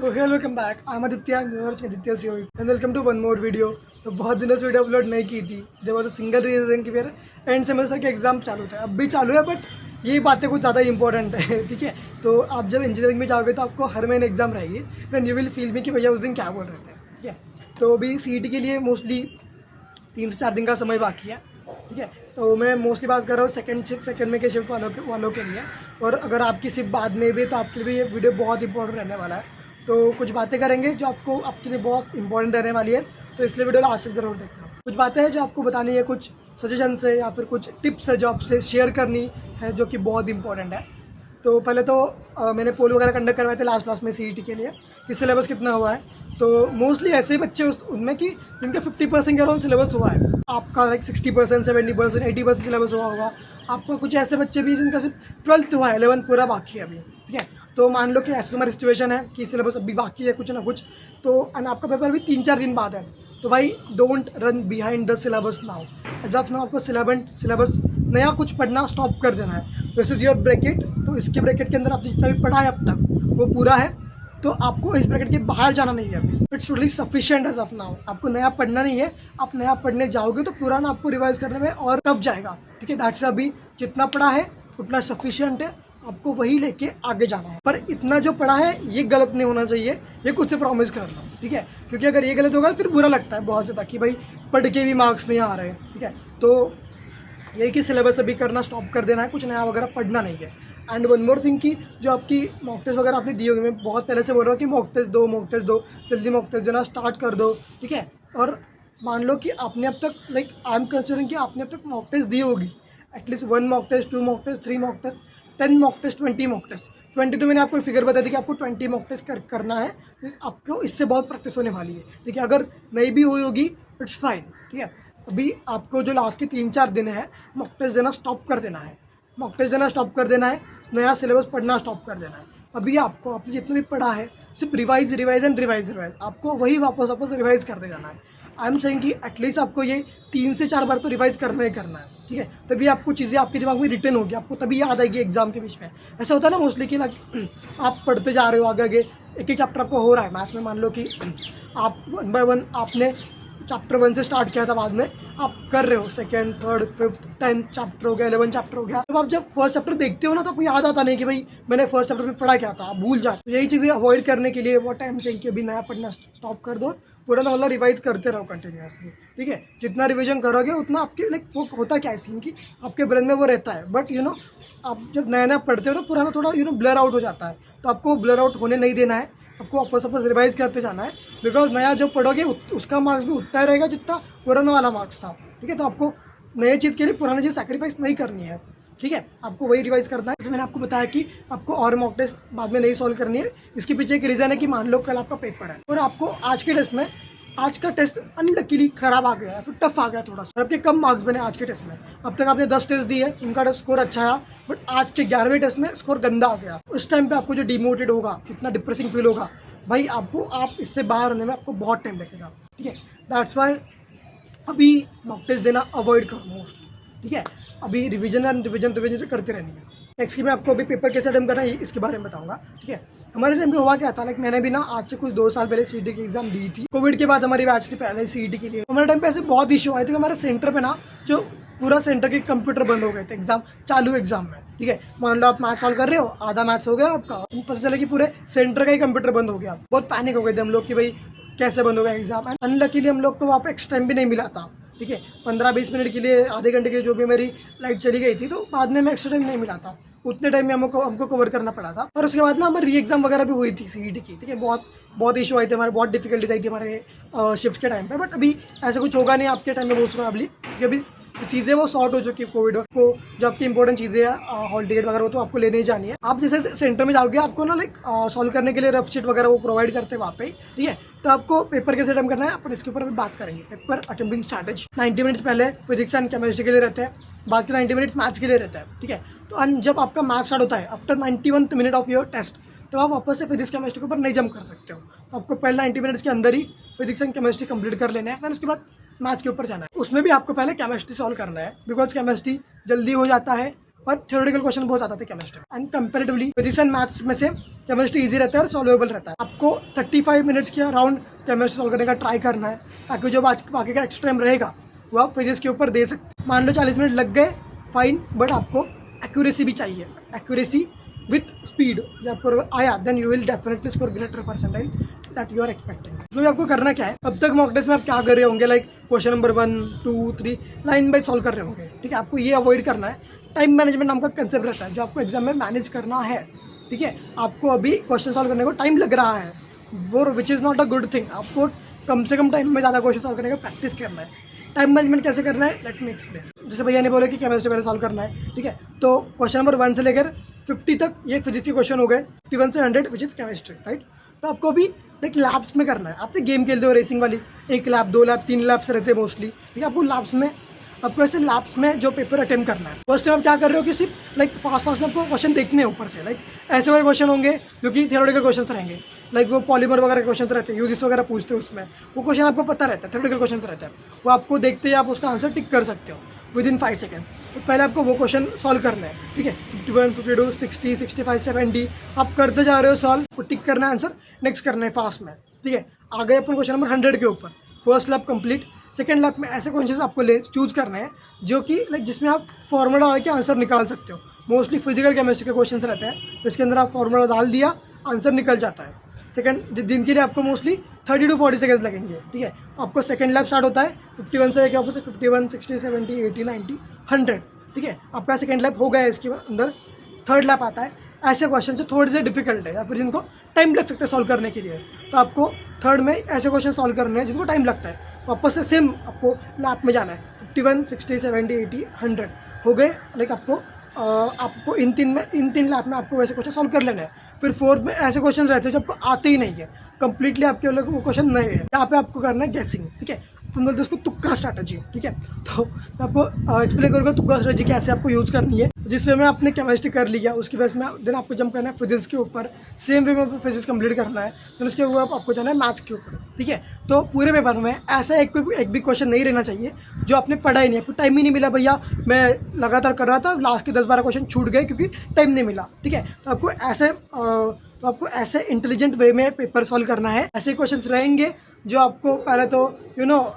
तो hello welcome back, I am Aditya Aditya Singh and welcome to one more video. तो बहुत दिनों से वीडियो अपलोड नहीं की थी। जब वो सिंगल रीजन की फिर एंड सेमेस्टर के एग्जाम चालू थे, अब भी चालू है, बट ये बातें कुछ ज़्यादा इंपॉर्टेंट है। ठीक है, तो आप जब इंजीनियरिंग में जाओगे तो आपको हर महीने एग्जाम रहेगी, then you will feel me कि भैया उस दिन क्या बोल रहे थे। ठीक है, तो अभी CET के लिए मोस्टली 3 से 4 दिन का समय बाकी है। ठीक है, तो मैं मोस्टली बात कर रहा हूँ सेकंड में के शिफ्ट वालों के लिए। और अगर आपकी शिफ्ट बाद में भी, तो आपके लिए ये वीडियो बहुत इंपॉर्टेंट रहने वाला है। तो कुछ बातें करेंगे जो आपको आपके लिए बहुत इंपॉर्टेंट रहने वाली है, तो इसलिए वीडियो लास्ट तक जरूर देखना। कुछ बातें हैं जो आपको बतानी है, कुछ सजेशंस है या फिर कुछ टिप्स है जो आपसे शेयर करनी है, जो कि बहुत इंपॉर्टेंट है। तो पहले तो मैंने पोल वगैरह कंडक्ट करवाए थे लास्ट में CET के लिए कि सिलेबस कितना हुआ है। तो मोस्टली ऐसे ही बच्चे उनमें कि जिनका 50% के अराउंड सिलेबस हुआ है। आपका लाइक 60%, 70%, 80% सिलेबस हुआ होगा। आपको कुछ ऐसे बच्चे भी जिनका सिर्फ 12th हुआ है, 11th पूरा बाकी है अभी। ठीक है, तो मान लो कि ऐसी तुम्हारी सिचुएशन है कि सिलेबस अभी बाकी है कुछ ना कुछ, तो एंड आपका पेपर भी 3-4 दिन बाद है। तो भाई don't run behind the syllabus now. As of now आपको सिलेबस नया कुछ पढ़ना स्टॉप कर देना है। This is your bracket. तो इसके ब्रैकेट के अंदर आपने जितना भी पढ़ा है अब तक वो पूरा है, तो आपको इस ब्रैकेट के बाहर जाना नहीं है अभी। It's surely sufficient as of now. आपको नया पढ़ना नहीं है। आप नया पढ़ने जाओगे तो पुराना आपको रिवाइज करने में और टफ जाएगा। ठीक है, दैट्स अभी जितना पढ़ा है उतना सफिशिएंट है, आपको वही लेके आगे जाना है। पर इतना जो पढ़ा है ये गलत नहीं होना चाहिए, ये खुद से प्रॉमिस कर लो। ठीक है, क्योंकि अगर ये गलत होगा फिर बुरा लगता है बहुत ज़्यादा कि भाई पढ़ के भी मार्क्स नहीं आ रहे। ठीक है, तो यही कि सिलेबस अभी करना स्टॉप कर देना है, कुछ नया वगैरह पढ़ना नहीं है। एंड वन मोर थिंग कि जो आपकी मॉक टेस्ट वगैरह आपने दी होगी, मैं बहुत पहले से बोल रहा हूँ कि मॉक टेस्ट दो, जल्दी मॉक टेस्ट देना स्टार्ट कर दो। ठीक है, और मान लो कि आपने अब तक लाइक आई एम कंसिडरिंग कि आपने अब तक मॉक टेस्ट दी होगी, at least 1 mock test, 2 mock test, 3 mock test, 10 mock test, 20 mock test. 20 तो मैंने आपको फिगर बता दी कि आपको 20 मॉक टेस्ट करना है। आपको इससे बहुत प्रैक्टिस होने वाली है। ठीक है, अगर नहीं भी हुई होगी इट्स फाइन। ठीक है, अभी आपको जो लास्ट के 3-4 दिन है मॉक टेस्ट देना स्टॉप कर देना है। मॉक टेस्ट देना स्टॉप कर देना है, नया सिलेबस पढ़ना स्टॉप कर देना है। अभी आपको आपने जितना भी पढ़ा है सिर्फ रिवाइज आपको वही वापस रिवाइज करते जाना है। आई एम सेइंग कि एटलीस्ट आपको ये 3 से 4 बार तो रिवाइज करना ही करना है। ठीक है, तभी आपको चीज़ें आपके दिमाग में रिटर्न होगी, आपको तभी याद आएगी एग्जाम के बीच में। ऐसा होता है ना मोस्टली कि आप पढ़ते जा रहे हो आगे एक चैप्टर आपको हो रहा है मैथ्स में। मान लो कि आप 1 बाय 1 आपने चैप्टर 1 से स्टार्ट किया था, बाद में आप कर रहे हो 2nd, 3rd, 5th, 10th chapter हो गया, 11th चैप्टर हो गया। तो आप जब फर्स्ट चैप्टर देखते हो ना, तो आपको याद आता नहीं कि भाई मैंने फर्स्ट चैप्टर में पढ़ा क्या था, आप भूल जाते। तो यही चीज़ें अवॉइड करने के लिए वो टाइम से कि अभी नया पढ़ना स्टॉप कर दो, पुराना वाला रिवाइज करते रहो कंटिन्यूसली। ठीक है, जितना रिविजन करोगे उतना आपके लाइक वो होता क्या है सीन कि आपके ब्रेन में वो रहता है, बट आप जब नया पढ़ते हो तो पुराना थोड़ा ब्लर आउट हो जाता है। तो आपको ब्लर आउट होने नहीं देना है, आपको वापस रिवाइज करते जाना है। बिकॉज नया जो पढ़ोगे उसका मार्क्स भी उतना ही रहेगा जितना पुराना वाला मार्क्स था। ठीक है, तो आपको नए चीज़ के लिए पुरानी चीज़ सैक्रिफाइस नहीं करनी है। ठीक है, आपको वही रिवाइज करना है। जैसे मैंने आपको बताया कि आपको और मॉक टेस्ट बाद में नहीं सॉल्व करनी है। इसके पीछे एक रीज़न है कि मान लो कल आपका पेपर है और आपको आज का टेस्ट अनलकीली खराब आ गया है, फिर टफ आ गया थोड़ा सा, आपके कम मार्क्स बने आज के टेस्ट में। अब तक आपने 10 टेस्ट दिए, उनका स्कोर अच्छा आया, बट आज के 11वें टेस्ट में स्कोर गंदा आ गया। उस टाइम पे आपको जो डिमोटिवेट होगा, जितना डिप्रेसिंग फील होगा भाई, आप इससे बाहर आने में आपको बहुत टाइम लगेगा। ठीक है, दैट्स वाई अभी मॉक टेस्ट देना अवॉइड करो मोस्टली। ठीक है, अभी रिविजन करते रहनी है। नेक्स्ट की मैं आपको अभी पेपर कैसे अटेम्प्ट करना है इसके बारे में बताऊंगा। ठीक है, हमारे टाइम पे हुआ क्या था, लाइक मैंने भी ना आज से कुछ 2 साल पहले CET की एग्जाम दी थी। कोविड के बाद हमारी बैच थी पहले CET के लिए। हमारे टाइम पे ऐसे बहुत इशू आए थे कि हमारे सेंटर पे ना जो पूरा सेंटर के कंप्यूटर बंद हो गए थे एग्जाम में। ठीक है, मान लो आप मैथ सॉल्व कर रहे हो, आधा मैथ्स हो गया आपका, पता चला कि पूरे सेंटर का ही कंप्यूटर बंद हो गया। बहुत पैनिक हो गए थे हम लोग कि भाई कैसे बंद हो गया एग्जाम। अनलकीली हम लोग को वहाँ पे एक्स्ट्रा टाइम भी नहीं मिला था। ठीक है, 15-20 मिनट के लिए, आधे घंटे के लिए जो भी मेरी लाइट चली गई थी, तो बाद में एक्स्ट्रा टाइम नहीं मिला था। उतने टाइम में हमको कवर करना पड़ा था। और उसके बाद ना हमारी री एग्जाम वगैरह भी हुई थी CET की। ठीक है, बहुत इशू आई थी हमारे, बहुत डिफिकल्टीज आई थी हमारे शिफ्ट के टाइम पे। बट अभी ऐसा कुछ होगा नहीं आपके टाइम में मोस्ट प्रोबेबली, क्योंकि अभी चीज़ें वो सॉर्ट हो चुकी है। कोविड को जो आपकी इंपॉर्टेंट चीज़ें हैं, हॉल टिकट वगैरह, वो तो आपको लेने ही जानी है। आप जैसे सेंटर में जाओगे, आपको ना लाइक सॉल्व करने के लिए रफ शीट वगैरह वो प्रोवाइड करते हैं वहाँ पे। ठीक है, तो आपको पेपर कैसे अटेम्प्ट करना है अपन इसके ऊपर अभी बात करेंगे। पेपर अटेम्प्टिंग स्ट्रैटेजी 90 मिनट्स पहले फिजिक्स एंड केमिस्ट्री के लिए रहते हैं, बाकी 90 मिनट्स मैथ्स के लिए रहता है। ठीक है, तो जब आपका मैथ्स स्टार्ट होता है after 91th minute of your test, तो आप वापस से फिजिक्स केमिस्ट्री के ऊपर नहीं जंप कर सकते हो। तो आपको पहले 90 मिनट्स के अंदर ही फिजिक्स एंड केमिस्ट्री कंप्लीट कर लेना है, फिर उसके बाद मैथ्स के ऊपर जाना है। उसमें भी आपको पहले केमिस्ट्री सॉल्व करना है, बिकॉज केमिस्ट्री जल्दी हो जाता है और थ्योरेटिकल क्वेश्चन बहुत ज़्यादा थे केमिस्ट्री में। And comparatively physics and maths में से केमिस्ट्री ईजी रहता है और सॉल्वेबल रहता है। आपको 35 मिनट्स के अराउंड केमिस्ट्री सॉल्व करने का ट्राई करना है, ताकि जो बाकी का एक्स्ट्रा टाइम रहेगा वो आप फिजिक्स के ऊपर दे सकते। मान लो 40 मिनट लग गए, फाइन, बट आपको एक्यूरेसी भी चाहिए। एक्यूरेसी विथ स्पीड जब आपको आया, then you will definitely score greater percentile that you are expecting. इसमें आपको करना क्या है, अब तक मॉक टेस्ट में आप क्या कर रहे होंगे, like question number 1, 2, 3 line by solve कर रहे होंगे, ठीक है। आपको ये अवॉइड करना है, टाइम मैनेजमेंट नाम का कंसेप्ट रहता है जो आपको एग्जाम में मैनेज करना है, ठीक है। आपको अभी क्वेश्चन सॉल्व करने को टाइम लग रहा है, वो which is not a good thing. आपको कम से कम टाइम में ज़्यादा क्वेश्चन सॉल्व करने का प्रैक्टिस करना है। टाइम मैनेजमेंट कैसे करना है, लेट मी एक्सप्लेन। जैसे भैया ने बोला कि केमिस्ट्री पहले सॉल्व करना है, ठीक है। तो क्वेश्चन नंबर 1 से लेकर 50 तक ये फिजिक्स के क्वेश्चन हो गए, 51 से 100 विच इज़ केमिस्ट्री, राइट। तो आपको अभी लाइक लैब्स में करना है। आप तो गेम खेलते हो रेसिंग वाली, 1 लैब 2 लैब 3 लैब्स रहते हैं मोस्टली, ठीक है। आपको लैब्स में ऐसे लैब्स में जो पेपर अटेम्प्ट करना है, फर्स्ट टाइम आप क्या कर रहे हो कि सिर्फ लाइक फास्ट में आपको क्वेश्चन देखने हैं ऊपर से, लाइक ऐसे वाले क्वेश्चन होंगे जो कि थियोरेटिकल क्वेश्चन रहेंगे, लाइक वो पॉलीमर वगैरह के क्वेश्चन रहते हैं, यूजिस वगैरह पूछते हैं उसमें, वो क्वेश्चन आपको पता रहता है, थियोरेटिकल क्वेश्चन रहता है, वो आपको देखते ही आप उसका आंसर टिक कर सकते हो विदिन 5 सेकेंड्स। तो पहले आपको वो क्वेश्चन सॉल्व करना है, ठीक है। 51, 52, 60, 65, 70 आप करते जा रहे हो सॉल्व, वो टिक करना है, आंसर नेक्स्ट करना है फास्ट में, ठीक है। आ गए अपन क्वेश्चन नंबर 100 के ऊपर, first lab complete. Second lab में ऐसे क्वेश्चन आपको चूज करने हैं जो कि लाइक जिसमें आप फॉर्मूला डाल के आंसर निकाल सकते हो। मोस्टली फिजिकल केमिस्ट्री के क्वेश्चन रहते हैं जिसके अंदर आप फॉर्मूला डाल दिया, आंसर निकल जाता है। सेकंड जिनके लिए आपको मोस्टली 30 to 40 सेकेंड्स लगेंगे, ठीक है। आपको सेकंड लैब स्टार्ट होता है 51 से लेकर आपको 51, 60, 70, 80, 90, 100, ठीक है। आपका सेकंड लैब हो गया है, इसके अंदर थर्ड लैब आता है। ऐसे क्वेश्चन से थोड़े से डिफिकल्ट है या फिर जिनको टाइम लग सकता है सॉल्व करने के लिए, तो आपको थर्ड में ऐसे क्वेश्चन सॉल्व करने हैं जिनको टाइम लगता है। वापस से सेम आपको लैब में जाना है, 51, 60, 70, 80, 100 हो गए, लाइक आपको इन तीन लैब में आपको वैसे क्वेश्चन सॉल्व कर लेना है। फिर फोर्थ में ऐसे क्वेश्चन रहते हैं जो आपको आते ही नहीं है, कंप्लीटली आपके लोग वो क्वेश्चन नहीं है, यहाँ पे आपको करना है गैसिंग, ठीक है। तुम बोलते हैं उसको तुक्का स्ट्रैटेजी, ठीक है। तो मैं आपको एक्सप्लेन करूँगा तुक्का स्ट्रैटेजी कैसे आपको यूज़ करनी है। जिस वे में आपने केमिस्ट्री कर लिया, उसकी बेस में देन आपको जंप करना है फिजिक्स के ऊपर, सेम वे में आपको फिजिक्स कंप्लीट करना है, देन उसके ऊपर आपको जाना है मैथ्स के ऊपर, ठीक है। तो पूरे पेपर में ऐसा एक भी क्वेश्चन नहीं रहना चाहिए जो आपने पढ़ा ही नहीं, आपको टाइम ही नहीं मिला भैया, मैं लगातार कर रहा था, लास्ट के 10-12 क्वेश्चन छूट गए क्योंकि टाइम नहीं मिला, ठीक है। तो आपको ऐसे इंटेलिजेंट वे में पेपर सॉल्व करना है। ऐसे क्वेश्चंस रहेंगे जो आपको पहले तो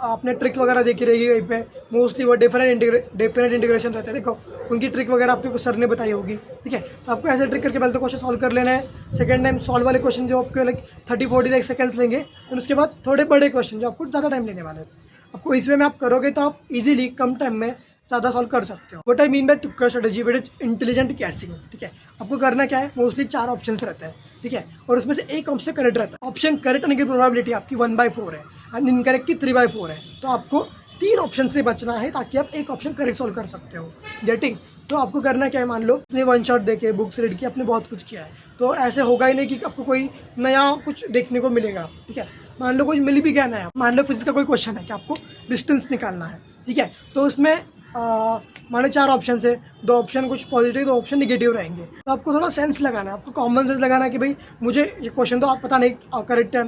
आपने ट्रिक वगैरह देखी रहेगी वहीं पे, मोस्टली वो डेफिनेट इंटीग्रेशन रहता है, देखो उनकी ट्रिक वगैरह आपको सर ने बताई होगी, ठीक है। तो आपको ऐसे ट्रिक करके पहले तो क्वेश्चन सॉल्व कर लेना है। सेकंड टाइम सॉल्व वाले क्वेश्चन जो आपको लाइक 30-40 सेकंड्स लेंगे, और उसके बाद थोड़े बड़े क्वेश्चन जो आपको ज़्यादा टाइम लेने वाले हैं। आपको इस वे में आप करोगे तो आप इजीली कम टाइम में ज़्यादा सॉल्व कर सकते हो। व्हाट आई मीन बाय तुक्का strategy, which is intelligent guessing, ठीक है। आपको करना क्या है, मोस्टली 4 ऑप्शन रहते हैं, ठीक है, और उसमें से एक ऑप्शन करेक्ट रहता है। ऑप्शन करेक्ट होने की प्रोबेबिलिटी आपकी 1/4 है एंड इनकरेक्ट की 3/4 है। तो आपको 3 ऑप्शन से बचना है ताकि आप एक ऑप्शन करेक्ट सॉल्व कर सकते हो, गेटिंग। तो आपको करना क्या है, मान लो आपने 1 शॉट देके बुक्स रीड की, आपने बहुत कुछ किया है, तो ऐसे होगा ही नहीं कि आपको कोई नया कुछ देखने को मिलेगा, ठीक है। मान लो कुछ मिल भी गया नया, मान लो फिजिक्स का कोई क्वेश्चन है कि आपको डिस्टेंस निकालना है, ठीक है। तो उसमें मान लो 4 ऑप्शन है, 2 ऑप्शन कुछ पॉजिटिव, 2 ऑप्शन निगेटिव रहेंगे। तो आपको थोड़ा सेंस लगाना है, आपको कॉमन सेंस लगाना है कि भाई मुझे ये क्वेश्चन तो आप पता नहीं करेक्ट है,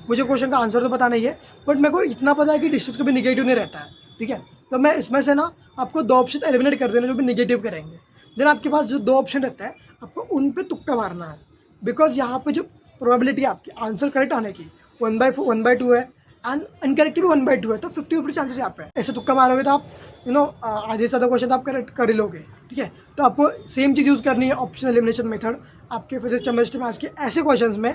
मुझे क्वेश्चन का आंसर तो पता नहीं है, बट मेरे को इतना पता है कि डिस्टेंस कभी निगेटिव नहीं रहता है, ठीक है। तो मैं इसमें से ना आपको 2 ऑप्शन एलिमिनेट कर देना जो भी निगेटिव करेंगे। देन आपके पास जो 2 ऑप्शन रहता है आपको उन पर तुक्का मारना है, बिकॉज यहाँ पे जो प्रोबेबिलिटी है आपकी आंसर करेक्ट आने की 1/2 है एंड इनकरेक्ट भी 1/2 है, तो 50-50 चांसेस यहाँ पे है। ऐसे तुक्का मारोगे तो आप आधे से ज़्यादा क्वेश्चन आप करेक्ट कर ही लोगे, ठीक है। तो आपको सेम चीज़ यूज़ करनी है, ऑप्शन एलिमिनेशन मेथड। आपके फिजिक्स केमिस्ट्री मैथ्स के ऐसे क्वेश्चंस में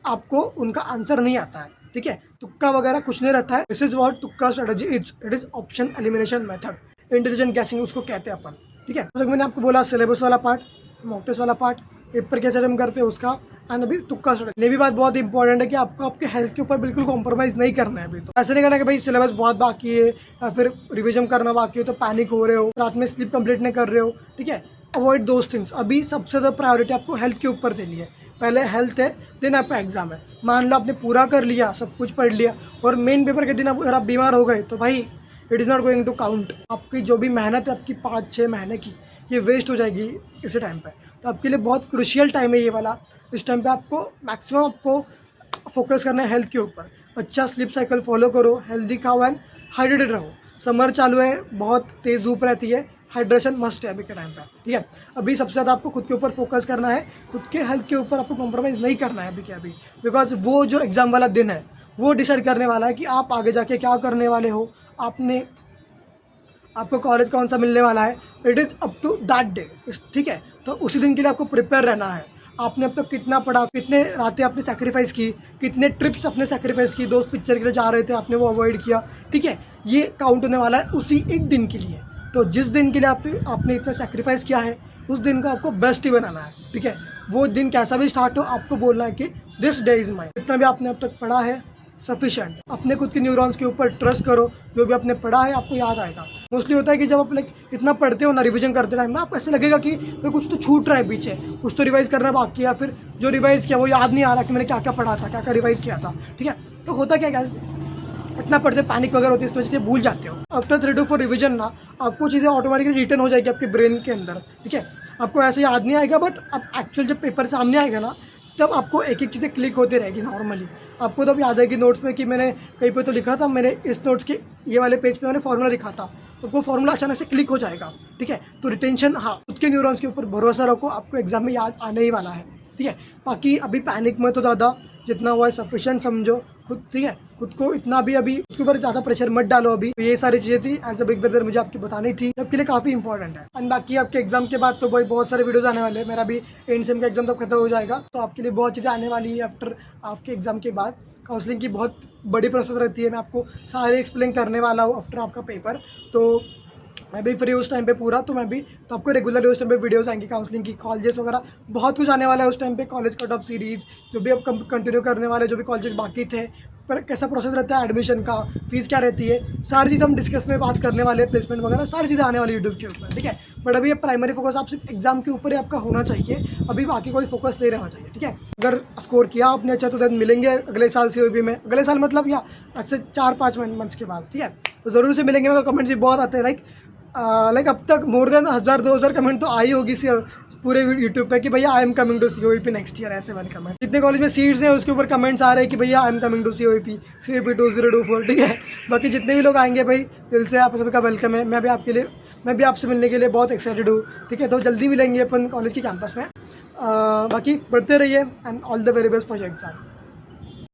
आपको उनका आंसर नहीं आता है, ठीक है, तुक्का वगैरह कुछ नहीं रहता है। दिस इज व्हाट तुक्का strategy is, it is option elimination method, intelligent guessing उसको कहते हैं अपन, ठीक है। तो मैंने आपको बोला सिलेबस वाला पार्ट, मॉक टेस्ट वाला पार्ट, पेपर कैसे हम करते हैं उसका, एंड अभी तुक्का स्ट्रेटजी। ये भी बात बहुत इंपॉर्टेंट है कि आपको आपके हेल्थ के ऊपर बिल्कुल कॉम्प्रोमाइज़ नहीं करना है। अभी तो ऐसे नहीं करना कि भाई सिलेबस बहुत बाकी है या फिर रिविजन करना बाकी है तो पैनिक हो रहे हो, रात में स्लीप कंप्लीट नहीं कर रहे हो, ठीक है। Avoid those things. अभी सबसे ज़्यादा प्रायोरिटी आपको हेल्थ के ऊपर देनी है। पहले हेल्थ है, देन आपका एग्जाम है। मान लो आपने पूरा कर लिया, सब कुछ पढ़ लिया, और मेन पेपर के दिन अगर आप बीमार हो गए तो भाई it is not going to count. आपकी जो भी मेहनत है आपकी 5-6 महीने की, ये वेस्ट हो जाएगी इसी टाइम पे। तो आपके लिए बहुत क्रूशियल टाइम है ये वाला। इस टाइम पे आपको मैक्सिमम आपको फोकस करना है हेल्थ के ऊपर। अच्छा स्लीप साइकिल फॉलो करो, हेल्दी खाओ एंड हाइड्रेटेड रहो। समर चालू है, बहुत तेज़ धूप रहती है, हाइड्रेशन मस्ट है अभी के टाइम पे, ठीक है। अभी सबसे ज़्यादा आपको खुद के ऊपर फोकस करना है, खुद के हेल्थ के ऊपर आपको कॉम्प्रोमाइज़ नहीं करना है अभी के अभी, बिकॉज वो जो एग्ज़ाम वाला दिन है वो डिसाइड करने वाला है कि आप आगे जाके क्या करने वाले हो, आपको कॉलेज कौन सा मिलने वाला है। It is up to that day, ठीक है। तो उसी दिन के लिए आपको प्रिपेयर रहना है। आपने अब तक कितना पढ़ा, कितने रातें आपने सेक्रीफाइस की, कितने ट्रिप्स अपने सेक्रीफाइस की, दोस्त पिक्चर के लिए जा रहे थे आपने वो अवॉइड किया, ठीक है। ये काउंट होने वाला है उसी एक दिन के लिए। तो जिस दिन के लिए आपने इतना सेक्रीफाइस किया है उस दिन को आपको बेस्ट ही बनाना है, ठीक है। वो दिन कैसा भी स्टार्ट हो आपको बोलना है कि दिस डे इज़ माइन। जितना भी आपने अब तक पढ़ा है सफिशेंट। अपने खुद के न्यूरॉन्स के ऊपर ट्रस्ट करो, जो भी आपने पढ़ा है आपको याद आएगा। मोस्टली होता है कि जब आप इतना पढ़ते हो ना, रिवीजन करते टाइम में आपको ऐसे लगेगा कि भाई कुछ तो छूट रहा है पीछे, कुछ तो रिवाइज करना बाकी है, या फिर जो रिवाइज किया वो याद नहीं आ रहा कि मैंने क्या क्या पढ़ा था, क्या क्या रिवाइज किया था, ठीक है। तो होता क्या इतना पढ़ते पैनिक वगैरह होती है, इस वजह से भूल जाते हो। आफ्टर 3 to 4 रिवीजन ना आपको चीज़ें ऑटोमेटिकली रिटर्न हो जाएगी आपके ब्रेन के अंदर, ठीक है। आपको ऐसे याद नहीं आएगा, बट अब एक्चुअल जब पेपर सामने आएगा ना तब आपको एक एक चीज़ें क्लिक होती रहेगी नॉर्मली। आपको तब याद आएगी नोट्स में कि मैंने कहीं पे तो लिखा था, मैंने इस नोट्स के ये वाले पेज पे मैंने फॉर्मूला लिखा था, तो वो फॉर्मूला अचानक से क्लिक हो जाएगा, ठीक है। तो रिटेंशन, हाँ, खुद के न्यूरॉन्स के ऊपर भरोसा रखो, आपको एग्जाम में याद आने ही वाला है, ठीक है। बाकी अभी पैनिक में तो ज़्यादा, जितना हुआ है सफिशेंट समझो खुद, ठीक है। खुद को इतना भी अभी उसके ऊपर ज़्यादा प्रेशर मत डालो। अभी तो ये सारी चीज़ें थी एज अ बिग ब्रदर मुझे आपकी बतानी थी, आपके लिए काफ़ी इंपॉर्टेंट है। एंड बाकी आपके एग्जाम के बाद तो भाई बहुत सारे वीडियोस आने वाले हैं। मेरा भी एंड सेम का एग्जाम तब खत्म हो जाएगा, तो आपके लिए बहुत चीज़ें आने वाली है। आफ्टर आपके एग्जाम के बाद काउंसलिंग की बहुत बड़ी प्रोसेस रहती है, मैं आपको सारे एक्सप्लेन करने वाला हूँ आफ्टर आपका पेपर। तो मैं भी फ्री उस टाइम पे पूरा, तो मैं भी तो आपको रेगुलर उस टाइम पे वीडियोस आएंगी काउंसलिंग की, कॉलेजेस वगैरह बहुत कुछ आने वाला है उस टाइम पे। कॉलेज कट ऑफ सीरीज़ जो भी अब कंटिन्यू करने वाले, जो भी कॉलेजेस बाकी थे, पर कैसा प्रोसेस रहता है एडमिशन का, फीस क्या रहती है, सारी चीज़ हम डिस्कस में बात करने वाले, प्लेसमेंट वगैरह सारी चीज़ें आने वाली यूट्यूब के ऊपर, ठीक है। बट अभी ये प्राइमरी फोकस आप सिर्फ एग्जाम के ऊपर ही आपका होना चाहिए, अभी बाकी कोई फोकस नहीं रहना चाहिए, ठीक है। अगर स्कोर किया आपने अच्छा तो देन मिलेंगे अगले साल COEP में, अगले साल मतलब या आज से 4-5 मंथ्स के बाद, ठीक है। तो ज़रूर से मिलेंगे। मेरे कमेंट्स भी बहुत आते हैं, लाइक अब तक मोर देन 1000-2000 कमेंट तो आई होगी पूरे यूट्यूब पे कि भैया I am coming to COEP next year, ऐसे वाले कमेंट। जितने कॉलेज में सीट्स हैं उसके ऊपर कमेंट्स आ रहे हैं कि भैया I am coming to COEP 2024, ठीक है। बाकी जितने भी लोग आएंगे भाई दिल से आप सबका वेलकम है। मैं भी आपसे मिलने के लिए बहुत एक्साइटेड हूँ, ठीक है। तो जल्दी मिलेंगे अपन कॉलेज के कैंपस में। बाकी पढ़ते रहिए and all the very best for your exam.